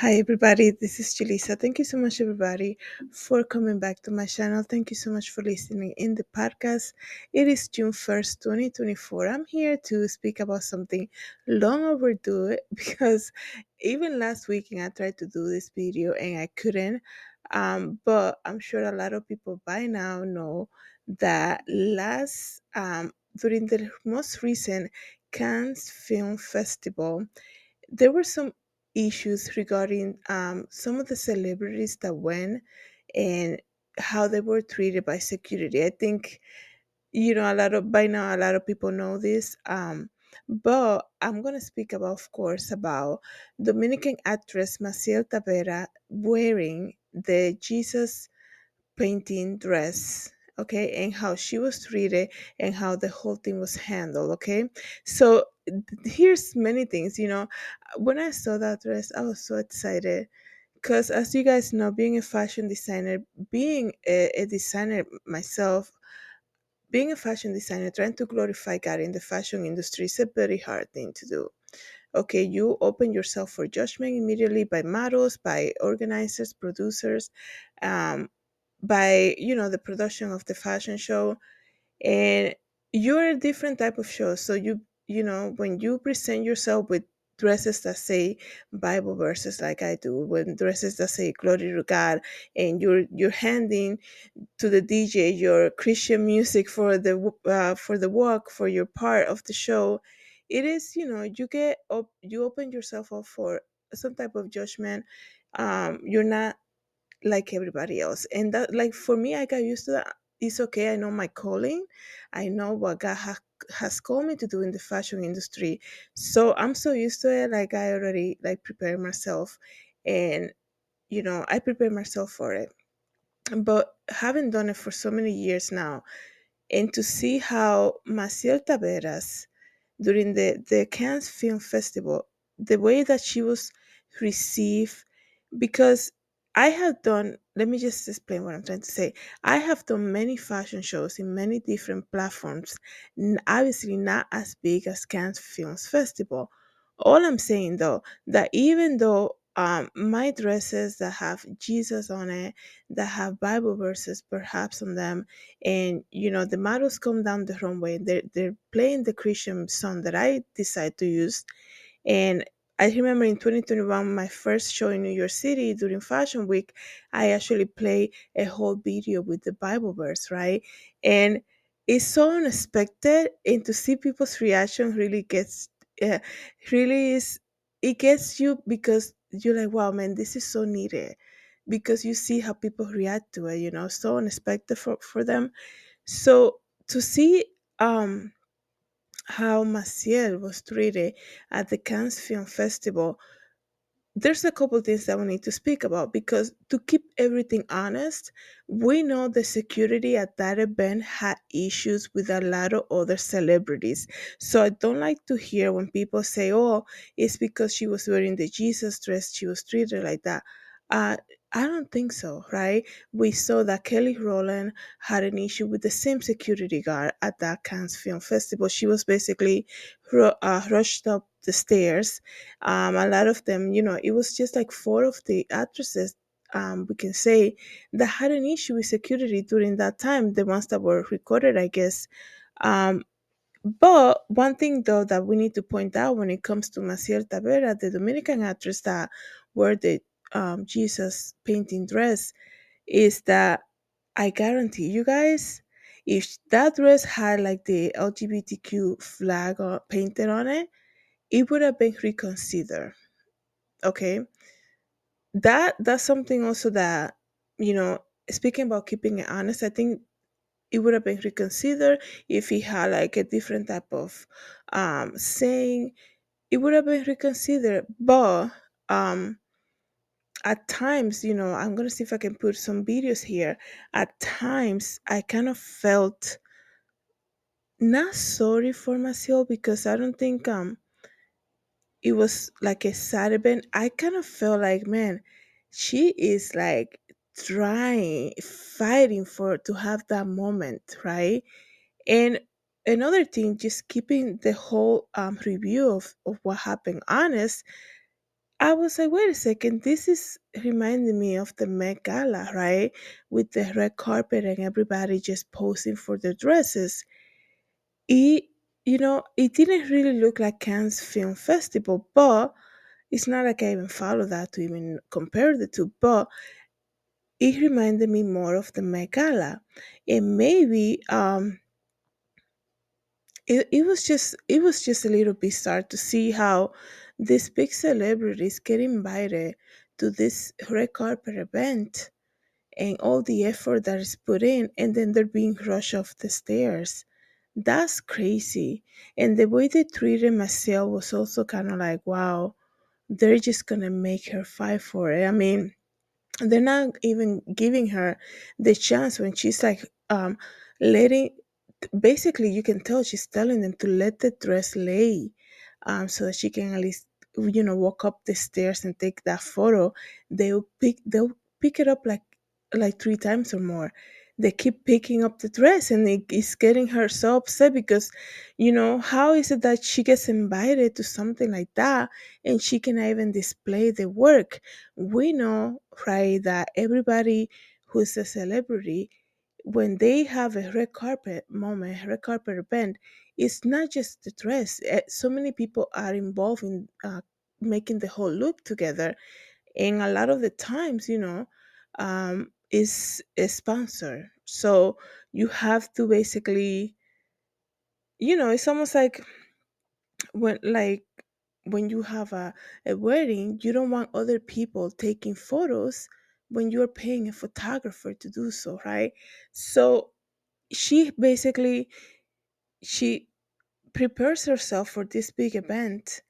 Hi everybody, this is Julissa. Thank you so much everybody for coming back to my channel. Thank you so much for listening in the podcast. It is June 1st, 2024. I'm here to speak about something long overdue because even last weekend I tried to do this video and I couldn't. But I'm sure a lot of people by now know that last during the most recent Cannes Film Festival there were some issues regarding some of the celebrities that went and how they were treated by security. I think a lot of by now a lot of people know this. But I'm gonna speak about, of course, about Dominican actress Massiel Tavera wearing the Jesus painting dress, okay, and how she was treated and how the whole thing was handled, okay. So here's many things. When I saw that dress I was so excited because, as you guys know, being a fashion designer, being a designer myself, being a fashion designer, trying to glorify God in the fashion industry is a very hard thing to do. Okay, you open yourself for judgment immediately by models, by organizers, producers, um, by the production of the fashion show, and you're a different type of show. So when you present yourself with dresses that say Bible verses like I do, when dresses that say glory to God, and you're handing to the DJ your Christian music for the walk, for your part of the show, it is, you open yourself up for some type of judgment. You're not like everybody else, and that, like, for me, I got used to that. It's okay, I know my calling, I know what God has called me to do in the fashion industry, so I'm so used to it. Like, I already like prepare myself, and I prepare myself for it. But having done it for so many years now, and to see how Maciel Taveras, during the Cannes Film Festival, the way that she was received, because I have done, let me just explain what I'm trying to say. I have done many fashion shows in many different platforms, obviously not as big as Cannes Films Festival. All I'm saying, though, that even though my dresses that have Jesus on it, that have Bible verses perhaps on them, and the models come down the runway, they're playing the Christian song that I decide to use. And I remember in 2021, my first show in New York City during Fashion Week, I actually played a whole video with the Bible verse, right? And it's so unexpected, and to see people's reaction really gets, uh, really is, it gets you, because you're like, wow, man, this is so needed. Because you see how people react to it, so unexpected for them. So to see how Maciel was treated at the Cannes Film Festival, there's a couple things that we need to speak about, because to keep everything honest, we know the security at that event had issues with a lot of other celebrities. So I don't like to hear when people say, oh, it's because she was wearing the Jesus dress she was treated like that. uh, I don't think so, right? We saw that Kelly Rowland had an issue with the same security guard at that Cannes Film Festival. She was basically rushed up the stairs. A lot of them, it was just like four of the actresses, we can say, that had an issue with security during that time, the ones that were recorded, I guess. um, but one thing, though, that we need to point out when it comes to Maciel Tavera, the Dominican actress that wore the Jesus painting dress, is that I guarantee you guys, if that dress had like the LGBTQ flag painted on it, it would have been reconsidered. Okay, that's something also that, you know speaking about keeping it honest, I think it would have been reconsidered if he had like a different type of saying. It would have been reconsidered. But at times, I'm gonna see if I can put some videos here. At times I kind of felt not sorry for myself, because I don't think it was like a sad event. I kind of felt like, man, she is like trying, fighting for to have that moment, right? And another thing, just keeping the whole review of what happened honest, I was like, wait a second, this is reminding me of the Met Gala, right? With the red carpet and everybody just posing for their dresses. It, it didn't really look like Cannes Film Festival, but it's not like I even follow that to even compare the two, but it reminded me more of the Met Gala. And maybe it was just a little bizarre to see how these big celebrities get invited to this red carpet event and all the effort that is put in, and then they're being rushed off the stairs. That's crazy. And the way they treated Maciel was also kind of like, wow, they're just gonna make her fight for it. I mean, they're not even giving her the chance when she's like letting, basically you can tell she's telling them to let the dress lay, so that she can at least walk up the stairs and take that photo. They'll pick it up like three times or more. They keep picking up the dress, and it's getting her so upset because how is it that she gets invited to something like that and she cannot even display the work? We know, right, that everybody who's a celebrity, when they have a red carpet moment, red carpet event, it's not just the dress. So many people are involved in making the whole look together, and a lot of the times, is a sponsor. So you have to basically, it's almost like when you have a wedding, you don't want other people taking photos when you're paying a photographer to do so, right? So she basically she prepares herself for this big event.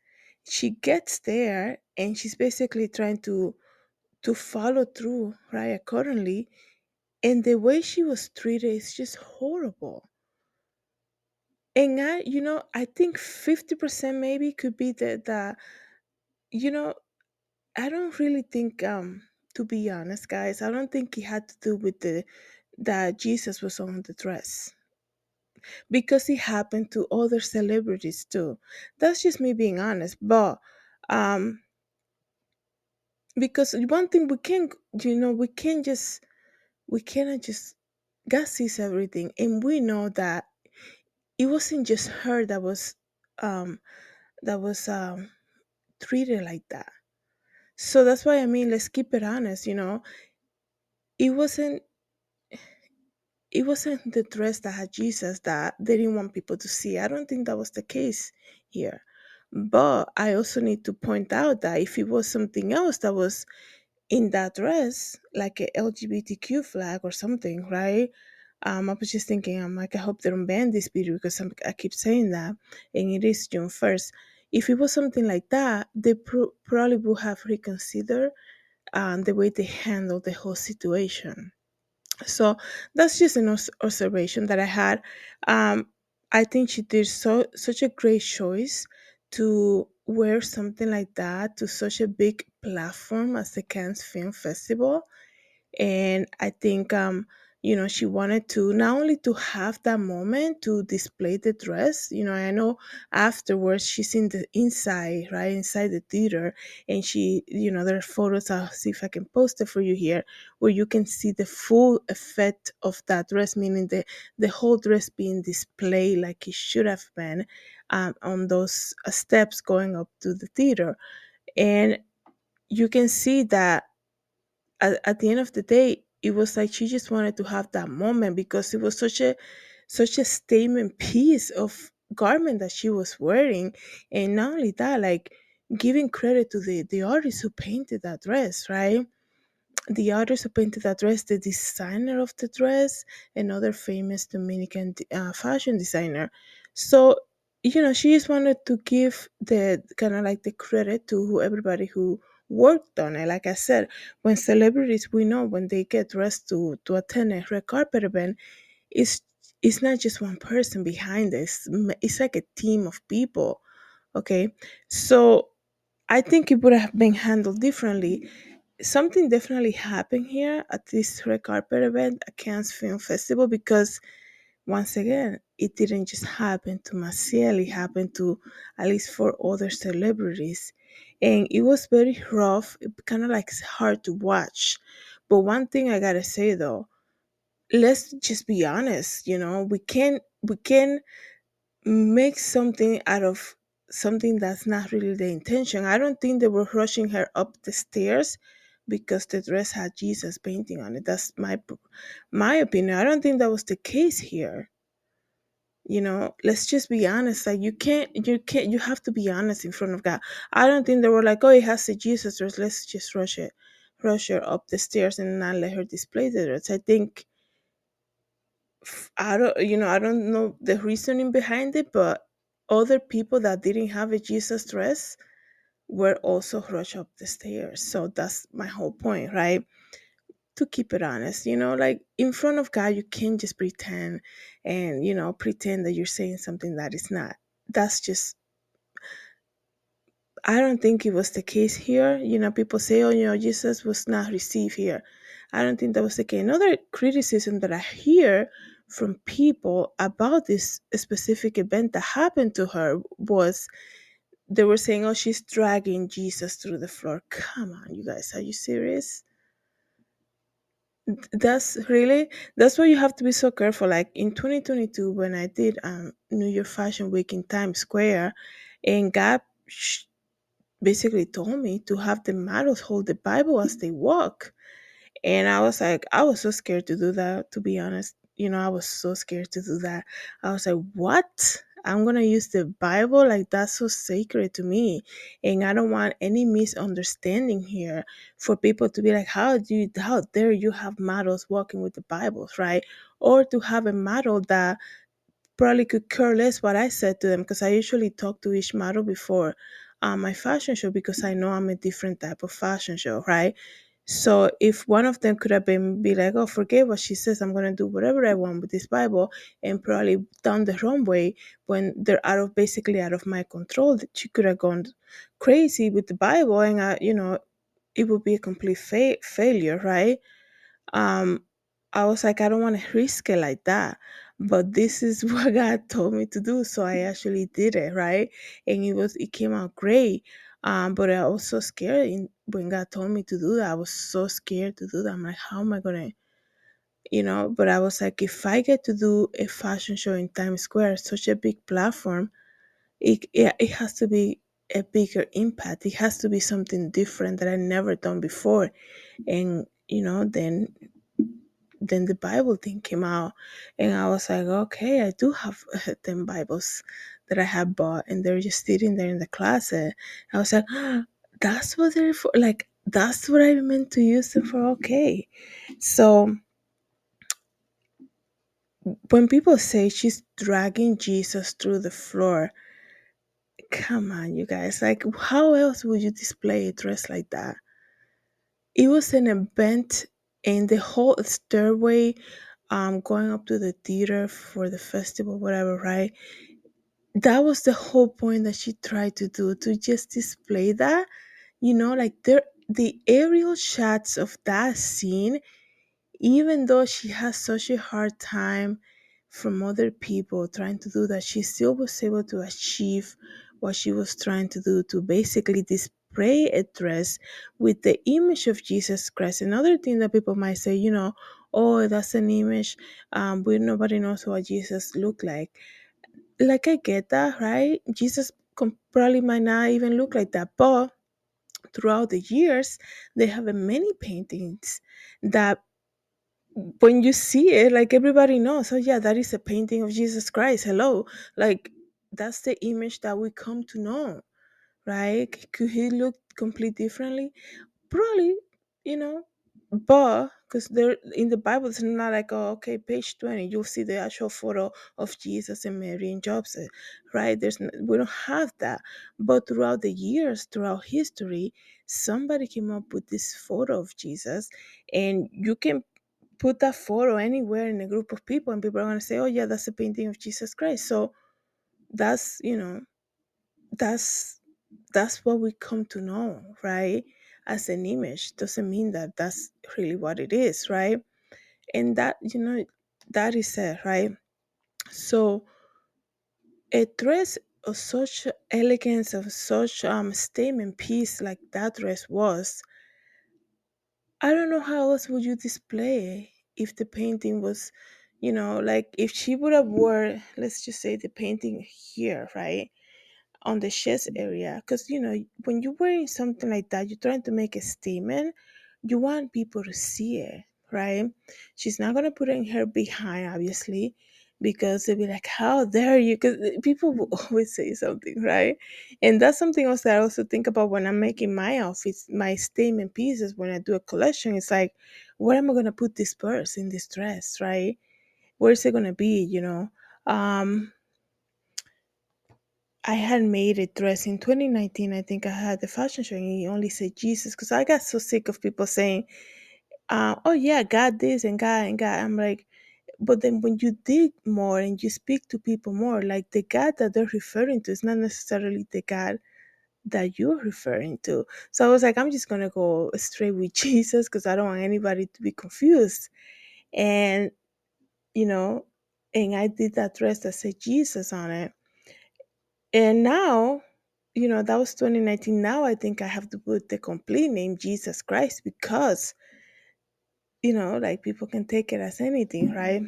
She gets there and she's basically trying to follow through, right, accordingly. And the way she was treated is just horrible. And I think 50% maybe could be the you know I don't really think, to be honest, guys, I don't think it had to do with the that Jesus was on the dress, because it happened to other celebrities too. That's just me being honest. But um because one thing we cannot just, God sees everything, and we know that it wasn't just her um that was treated like that. So that's why, I mean, let's keep it honest. It wasn't it wasn't the dress that had Jesus that they didn't want people to see. I don't think that was the case here. But I also need to point out that if it was something else that was in that dress, like a LGBTQ flag or something, right? I was just thinking, I'm like, I hope they don't ban this video because I keep saying that, and it is June 1st. If it was something like that, they probably would have reconsidered the way they handled the whole situation. So that's just an observation that I had. Um, I think she did such a great choice to wear something like that to such a big platform as the Cannes Film Festival. And I think, she wanted to not only to have that moment to display the dress. I know afterwards she's in the inside, right inside the theater, and there are photos. I'll see if I can post it for you here, where you can see the full effect of that dress, meaning the whole dress being displayed like it should have been, on those steps going up to the theater. And you can see that at the end of the day, it was like she just wanted to have that moment because it was such a statement piece of garment that she was wearing. And not only that, like, giving credit to the artist who painted that dress, right? The artist who painted that dress, the designer of the dress, another famous Dominican fashion designer. So, she just wanted to give the kind of like the credit to everybody who worked on it. Like I said, when celebrities, we know when they get dressed to attend a red carpet event, it's it's not just one person behind this. It's like a team of people. Okay, so I think it would have been handled differently. Something definitely happened here at this red carpet event at Cannes Film Festival, because once again, it didn't just happen to Maciel, it happened to at least four other celebrities. and it was very rough, kind of like hard to watch. But one thing I gotta say though, let's just be honest. We can make something out of something that's not really the intention. I don't think they were rushing her up the stairs because the dress had Jesus painting on it. That's my opinion. I don't think that was the case here. Let's just be honest. Like, you have to be honest in front of God. I don't think they were like, oh, it has the Jesus dress, let's just rush her up the stairs and not let her display the dress. I think, I don't know the reasoning behind it, but other people that didn't have a Jesus dress were also rushed up the stairs. So that's my whole point, right? To keep it honest, like in front of God, you can't just pretend and, pretend that you're saying something that is not. That's just, I don't think it was the case here. People say, oh, Jesus was not received here. I don't think that was the case. Another criticism that I hear from people about this specific event that happened to her was they were saying, oh, she's dragging Jesus through the floor. Come on, you guys, are you serious? That's why you have to be so careful. Like in 2022, when I did New York Fashion Week in Times Square, and God basically told me to have the models hold the Bible as they walk. And I was like, I was so scared to do that, to be honest. I was so scared to do that. I was like, what? I'm going to use the Bible? Like, that's so sacred to me. And I don't want any misunderstanding here for people to be like, how dare you have models walking with the Bibles, right? Or to have a model that probably could care less what I said to them, because I usually talk to each model before my fashion show, because I know I'm a different type of fashion show, right? So if one of them could have be like, oh, forget what she says, I'm gonna do whatever I want with this Bible, and probably done the wrong way when they're basically out of my control, that she could have gone crazy with the Bible, and it would be a complete failure, right? um I was like, I don't want to risk it like that, but this is what God told me to do, so I actually did it, right? And it came out great. But I was so scared when God told me to do that. I was so scared to do that. I'm like, how am I gonna, but I was like, if I get to do a fashion show in Times Square, such a big platform, it has to be a bigger impact. It has to be something different that I never done before. And then the Bible thing came out, and I was like, okay, I do have 10 Bibles that I have bought, and they're just sitting there in the closet. I was like, that's what they're for. Like, that's what I meant to use them for. Okay. So when people say she's dragging Jesus through the floor, come on, you guys. Like, how else would you display a dress like that? It was an event, and the whole stairway going up to the theater for the festival, whatever, right? That was the whole point that she tried to do, to just display that. Like, the aerial shots of that scene, even though she has such a hard time from other people trying to do that, she still was able to achieve what she was trying to do, to basically display a dress with the image of Jesus Christ. Another thing that people might say, oh, that's an image. Nobody knows what Jesus looked like. Like, I get that, right? Jesus probably might not even look like that, but throughout the years, they have many paintings that when you see it, like, everybody knows, oh yeah, that is a painting of Jesus Christ. Hello. Like, that's the image that we come to know, right? Could he look completely differently? Probably, you know, but because there in the Bible, it's not like, oh, okay, page 20, you'll see the actual photo of Jesus and Mary and Joseph, right? We don't have that. But throughout the years, throughout history, somebody came up with this photo of Jesus, and you can put that photo anywhere in a group of people, and people are going to say, oh yeah, that's a painting of Jesus Christ. So that's, that's that's what we come to know, right? As an image doesn't mean that that's really what it is, right? And that is it, right? So a dress of such elegance, of such statement piece like that dress was, I don't know how else would you display if the painting was, like if she would have wore, let's just say the painting here, right? On the chest area, because when you're wearing something like that, you're trying to make a statement. You want people to see it, right? She's not gonna put it in her behind, obviously, because they'll be like, how dare you? Because people will always say something, right? And that's something else that I also think about when I'm making my outfits, my statement pieces. When I do a collection, it's like, where am I gonna put this purse in this dress, right? Where's it gonna be? um I had made a dress in 2019. I think I had the fashion show and he only said Jesus, because I got so sick of people saying, oh yeah, God this and God and God. I'm like, but then when you dig more and you speak to people more, like the God that they're referring to is not necessarily the God that you're referring to. So I was like, I'm just going to go straight with Jesus because I don't want anybody to be confused. And, you know, and I did that dress that said Jesus on it. And now, that was 2019. Now I think I have to put the complete name Jesus Christ because, like people can take it as anything, right?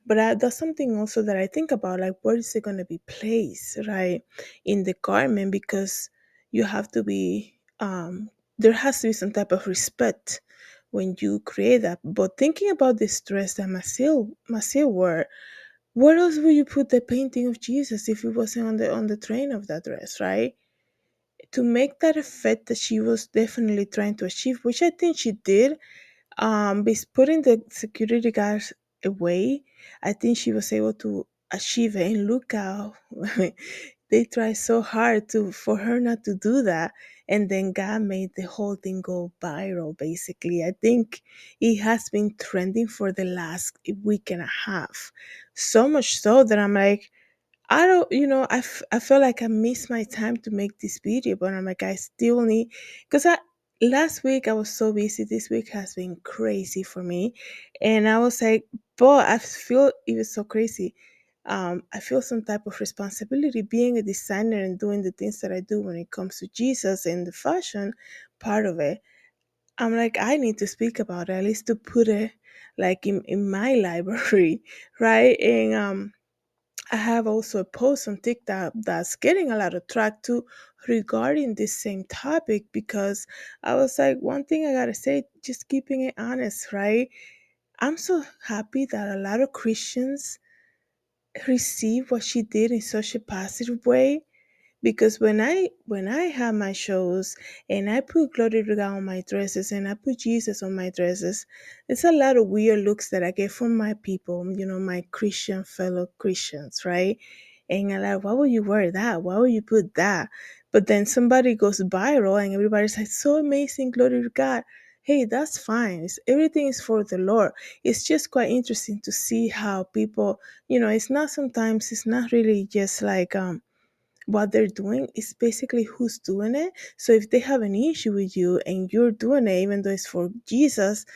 But that's something also that I think about, like where is it going to be placed, right? In the garment, because you have to be, there has to be some type of respect when you create that. But thinking about this dress that Massiel wore, where else would you put the painting of Jesus if it wasn't on the train of that dress, right? To make that effect that she was definitely trying to achieve, which I think she did, by putting the security guards away, I think she was able to achieve it. And look how they tried so hard to for her not to do that. And then God made the whole thing go viral, basically. I think it has been trending for the last week and a half. So much so that I'm like, I don't, I feel like I missed my time to make this video, but I'm like, I still need, because last week I was so busy. This week has been crazy for me. And I was like, but I feel it was so crazy. I feel some type of responsibility being a designer and doing the things that I do when it comes to Jesus and the fashion part of it. I'm like, I need to speak about it, at least to put it like in my library, right? And I have also a post on TikTok that's getting a lot of track too regarding this same topic, because I was like, one thing I gotta say, just keeping it honest, right? I'm so happy that a lot of Christians receive what she did in such a positive way, because when I have my shows and I put glory to God on my dresses and I put Jesus on my dresses, it's a lot of weird looks that I get from my people, my Christian fellow Christians, right? And I'm like, why would you wear that? Why would you put that? But then somebody goes viral and everybody's like, so amazing, glory to God. Hey, that's fine. Everything is for the Lord. It's just quite interesting to see how people, it's not really just like what they're doing, is basically who's doing it. So if they have an issue with you and you're doing it even though it's for Jesus,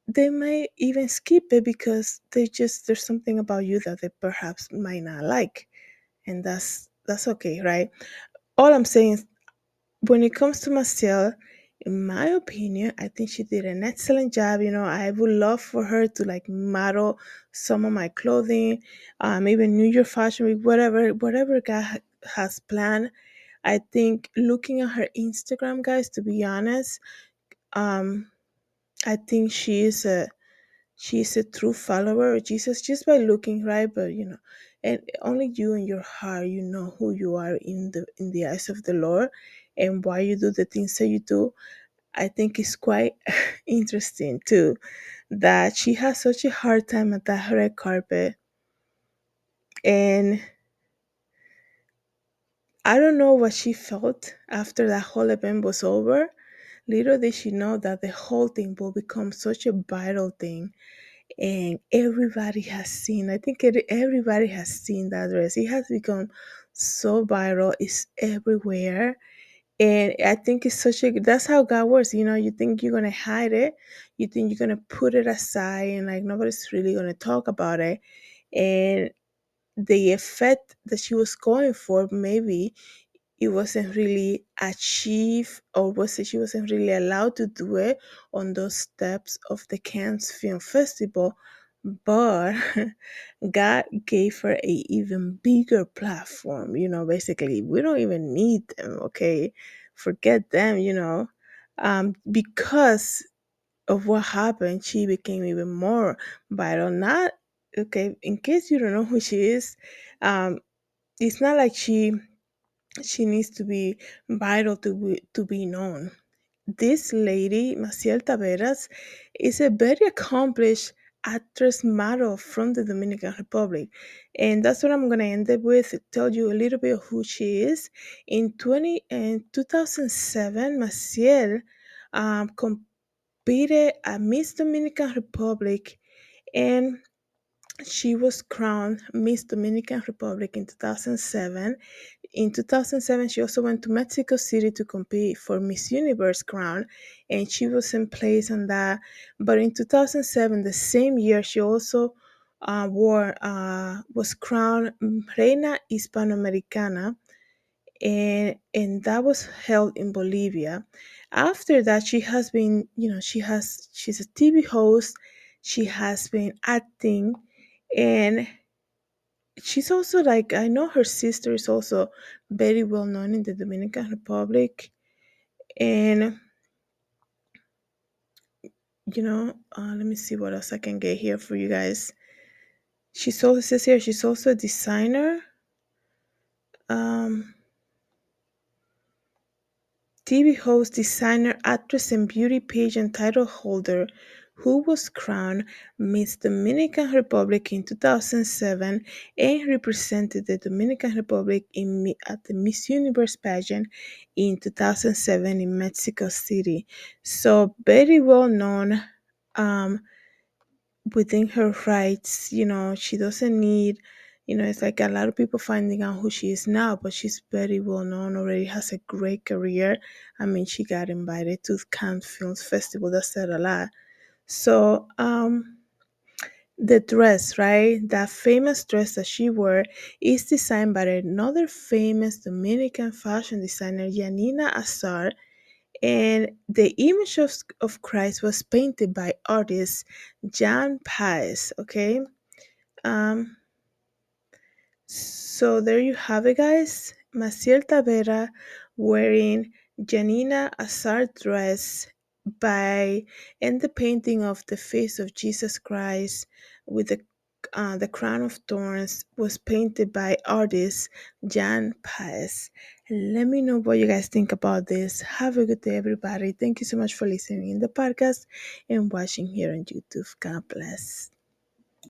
they might even skip it because there's something about you that they perhaps might not like. And that's okay, right? All I'm saying is, when it comes to Marcel, in my opinion, I think she did an excellent job. I would love for her to like model some of my clothing, maybe New Year Fashion Week, whatever God has planned. I think looking at her Instagram, guys, to be honest, um, I think she's a true follower of Jesus just by looking, right. But and only you in your heart, you know who you are in the eyes of the Lord and why you do the things that you do. I think it's quite interesting too that she has such a hard time at that red carpet. And I don't know what she felt after that whole event was over. Little did she know that the whole thing will become such a viral thing, and everybody has seen. I think everybody has seen that dress. It has become so viral. It's everywhere, and I think it's such a. That's how God works. You think you're gonna hide it, you think you're gonna put it aside, and like nobody's really gonna talk about it, and the effect that she was going for, maybe it wasn't really achieved, or was it she wasn't really allowed to do it on those steps of the Cannes Film Festival, but God gave her a even bigger platform. Basically, we don't even need them, okay? Forget them, because of what happened, she became even more vital. Not okay. In case you don't know who she is, it's not like she needs to be vital to be known. This lady, Massiel Taveras, is a very accomplished actress model from the Dominican Republic. And that's what I'm going to end up with, tell you a little bit of who she is. In 2007, Massiel competed at Miss Dominican Republic, and she was crowned Miss Dominican Republic in 2007. In 2007, she also went to Mexico City to compete for Miss Universe crown, and she was in place on that. But in 2007, the same year, she also was crowned Reina Hispanoamericana, and that was held in Bolivia. After that, she has been, she's a TV host. She has been acting, and she's also, like, I know her sister is also very well known in the Dominican Republic. And let me see what else I can get here for you guys. She's also, it says here, she's also a designer, um TV host, designer, actress, and beauty pageant title holder who was crowned Miss Dominican Republic in 2007 and represented the Dominican Republic at the Miss Universe pageant in 2007 in Mexico City. So very well known, um, within her rights. She doesn't need, it's like a lot of people finding out who she is now, but she's very well known already, has a great career. I mean, she got invited to Cannes Films Festival. That said a lot. So, the dress, right? That famous dress that she wore is designed by another famous Dominican fashion designer, Janina Azar, and the image of Christ was painted by artist Jan Paez. Okay. Um, so there you have it, guys. Maciel Tavera wearing Janina Azar dress by and the painting of the face of Jesus Christ with the crown of thorns was painted by artist Jan Paez. Let me know what you guys think about this. Have a good day, everybody. Thank you so much for listening in the podcast and watching here on YouTube. God bless.